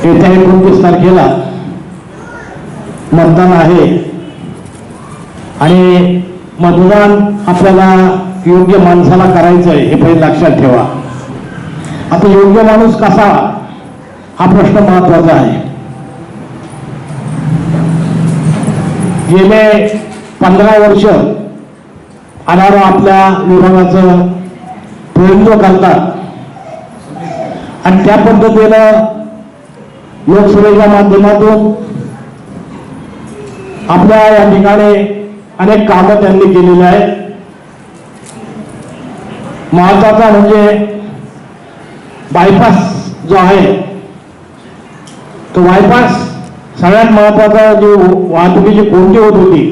येत्या 29 तारखेला मतदान आहे आणि मतदान आपल्याला योग्य माणसाला करायचं आहे हे पहिले लक्षात ठेवा. आता योग्य माणूस कसा हा प्रश्न महत्वाचा आहे. गेले 15 वर्ष आढावा आपल्या विभागाचं प्रतिनिधित्व करतात आणि त्या पद्धतीनं लोकसभेच्या माध्यमातून आपल्या या ठिकाणी अनेक कामं त्यांनी केलेली आहेत. महत्वाचा म्हणजे बायपास जो आहे तो बायपास सगळ्यात महत्वाचा जी वाहतुकीची कोंडी होत होती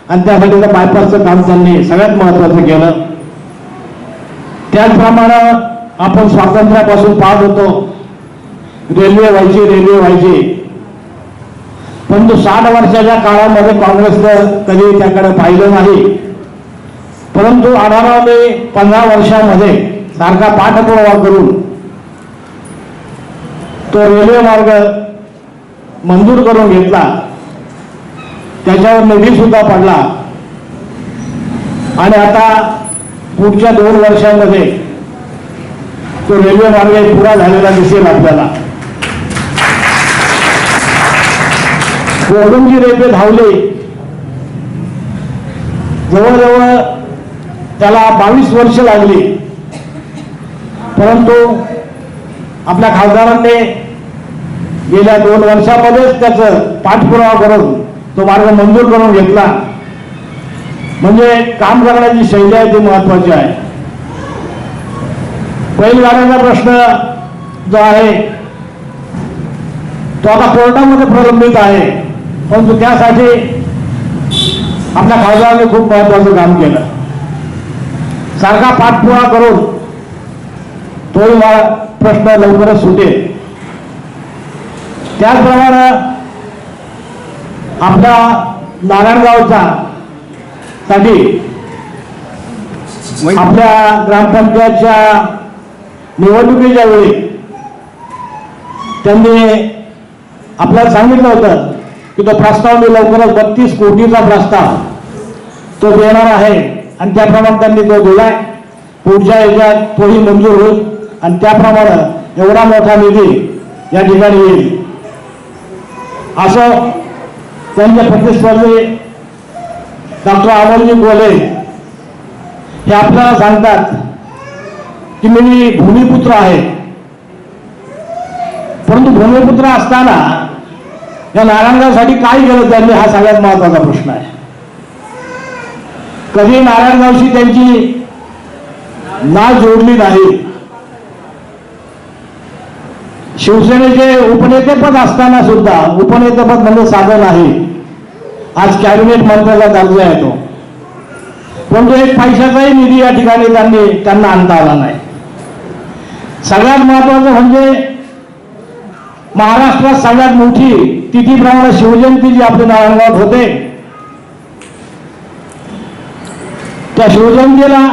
आणि त्यासाठी त्या बायपासचं काम त्यांनी सगळ्यात महत्वाचं केलं. त्याचप्रमाणे आपण स्वातंत्र्यापासून पाहत होतो रेल्वे व्हायची परंतु 60 वर्षाच्या काळामध्ये काँग्रेसनं कधी त्याकडे पाहिलं नाही. परंतु आढावाने 15 वर्षामध्ये सारखा पाठपुरावा करून तो रेल्वे मार्ग मंजूर करून घेतला. त्याच्यावर निधी सुद्धा पडला आणि आता पुढच्या 2 वर्षांमध्ये तो रेल्वे मार्ग पुरा झालेला दिसेल आपल्याला. कोकणची रेल्वे धावले जवळजवळ त्याला 22 वर्ष लागली. परंतु आपल्या खासदारांनी गेल्या 2 वर्षामध्येच त्याचं पाठपुरावा करून तो मार्ग मंजूर करून घेतला. म्हणजे काम करण्याची शैली आहे ती महत्वाची आहे. बैलगाड्याचा प्रश्न जो आहे तो आता कोर्टामध्ये प्रलंबित आहे. परंतु त्यासाठी आपल्या खासदारांनी खूप महत्वाचं काम केलं. सारखा पाठपुरावा करून तोही प्रश्न लवकरच सुटेल. त्याचप्रमाणे आपल्या नारायणगावचा साठी आपल्या ग्रामपंचायतच्या निवडणुकीच्या वेळी त्यांनी आपल्याला सांगितलं होतं की तो प्रस्ताव मी लवकरच 32 कोटीचा प्रस्ताव तो देणार आहे आणि त्याप्रमाणे त्यांनी तो दिलाय. पुढच्या याच्यात तोही मंजूर होईल आणि त्याप्रमाणे एवढा मोठा निधी या ठिकाणी येईल असं त्यांचे प्रतिस्पर्धी डॉक्टर अमोलजी कोले हे आपल्याला सांगतात की मी भूमिपुत्र आहे. परंतु भूमिपुत्र असताना या नारायणगावसाठी काय केलं त्यांनी हा सगळ्यात महत्वाचा प्रश्न आहे. कधी नारायणगावशी त्यांची नाळ जोडली नाही. शिवसेनेचे उपनेतेपद असताना सुद्धा उपनेतेपद म्हणजे साधं नाही. आज कॅबिनेट मंत्र्याचा दर्जा येतो परंतु 1 पैशाचाही निधी या ठिकाणी त्यांना आणता आला नाही. सगळ्यात महत्वाचं म्हणजे महाराष्ट्रात सगळ्यात मोठी तिथीप्रमाणे शिवजयंती जी आपल्या नारायणगावात होते त्या शिवजयंतीला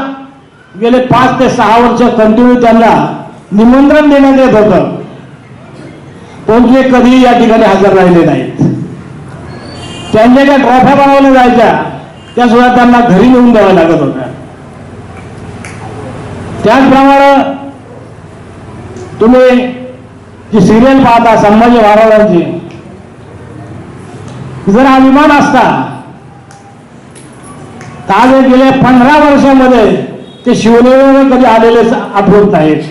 गेले 5 ते 6 वर्ष कंटिन्यू त्यांना निमंत्रण देण्यात येत होतं परंतु ते कधीही या ठिकाणी हजर राहिले नाहीत. त्यांच्या ज्या ट्रॉफ्या बनवल्या जायच्या त्या सुद्धा त्यांना घरी नेऊन द्याव्या लागत होत्या. त्याचप्रमाणे तुम्ही जी सिरियल पाहता संभाजी महाराजांची जर हा विमान असता तर आज गेल्या 15 वर्षामध्ये ते शिवनेरीवर कधी आलेले आठवत नाहीत.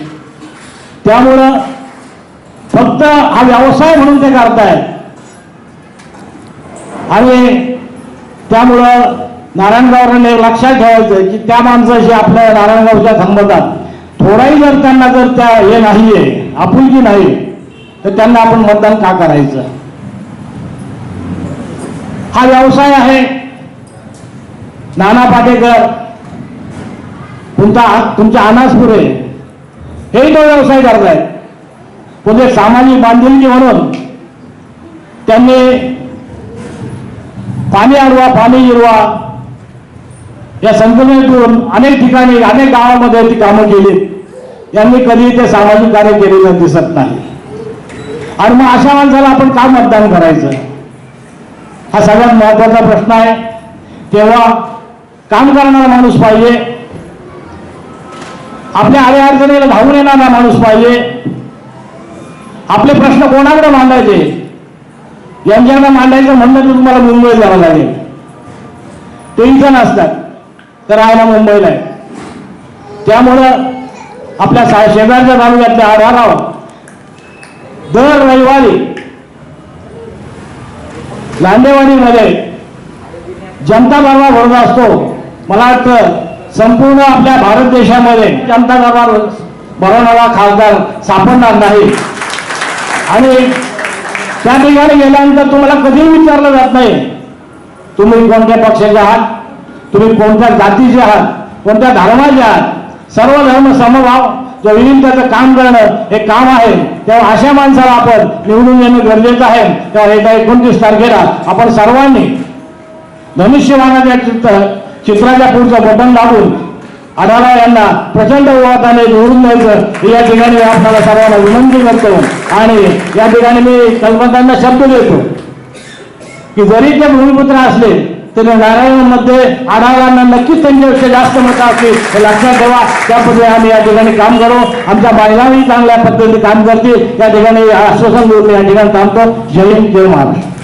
त्यामुळं फक्त हा व्यवसाय म्हणून ते करतायत आणि त्यामुळं नारायणगावने लक्षात ठेवायचं की त्या माणसाशी आपल्या नारायणगावच्या संबंधात थोडाही जर त्यांना जर त्या हे नाहीये आपुलकी नाही तर त्यांना आपण मतदान का करायचं. हा व्यवसाय आहे. नाना पाटेकर तुमच्या अनासपुरे हेही तो व्यवसाय करतायत. म्हणजे सामाजिक बांधिलकी म्हणून त्यांनी पाणी अडवा पाणी जिरवा या संकल्पनेतून अनेक ठिकाणी अनेक गावांमध्ये ती कामं केली. यांनी कधी ते सामाजिक कार्य केलेलं दिसत नाही. आणि मग अशा माणसाला आपण का मतदान करायचं, हा सगळ्यात महत्वाचा प्रश्न आहे. तेव्हा काम करणारा माणूस पाहिजे, आपल्या अडीअडचणीला धावून येणारा माणूस पाहिजे. आपले प्रश्न कोणाकडे मांडायचे, यांच्याकडे मांडायचं म्हणलं तर तुम्हाला मुंबईत जावं लागेल. ते इथं नसतात, तर राहायला मुंबईला आहे. त्यामुळं आपल्या शेजारच्या तालुक्यातल्या आढावा दर रविवारी लांडेवाडीमध्ये जनता दरबार भरत असतो. मला वाटतं संपूर्ण आपल्या भारत देशामध्ये जनता दरबार भरवणारा खासदार सापडणार नाही. आणि त्या ठिकाणी गेल्यानंतर तुम्हाला कधीही विचारलं जात नाही तुम्ही कोणत्या पक्षाचे आहात, तुम्ही कोणत्या जातीचे आहात, कोणत्या धर्माचे आहात. सर्व धर्म समभाव जो विलीनतेचं काम करणं हे काम आहे. तेव्हा अशा माणसाला आपण निवडून येणं गरजेचं आहे. तेव्हा येत्या 29 तारखेला आपण सर्वांनी धनुष्यबाणाच्या चित्राच्या पुढचं बटन दाबून आढावा यांना प्रचंड बहुमताने निवडून द्यायचं या ठिकाणी आपल्याला सर्वांना विनंती करतो. आणि या ठिकाणी मी कल्पनांना शब्द देतो की जरी ते भूमिपुत्र असले तरी नारायणमध्ये आढावांना नक्कीच त्यांच्यापेक्षा जास्त मतं असतील हे लक्षात ठेवा. त्या पद्धतीने आम्ही या ठिकाणी काम करू. आमच्या महिलांनी चांगल्या पद्धतीने काम करतील या ठिकाणी आश्वासन देऊन या ठिकाणी थांबतो. जय हिंद, जय महाराष्ट्र.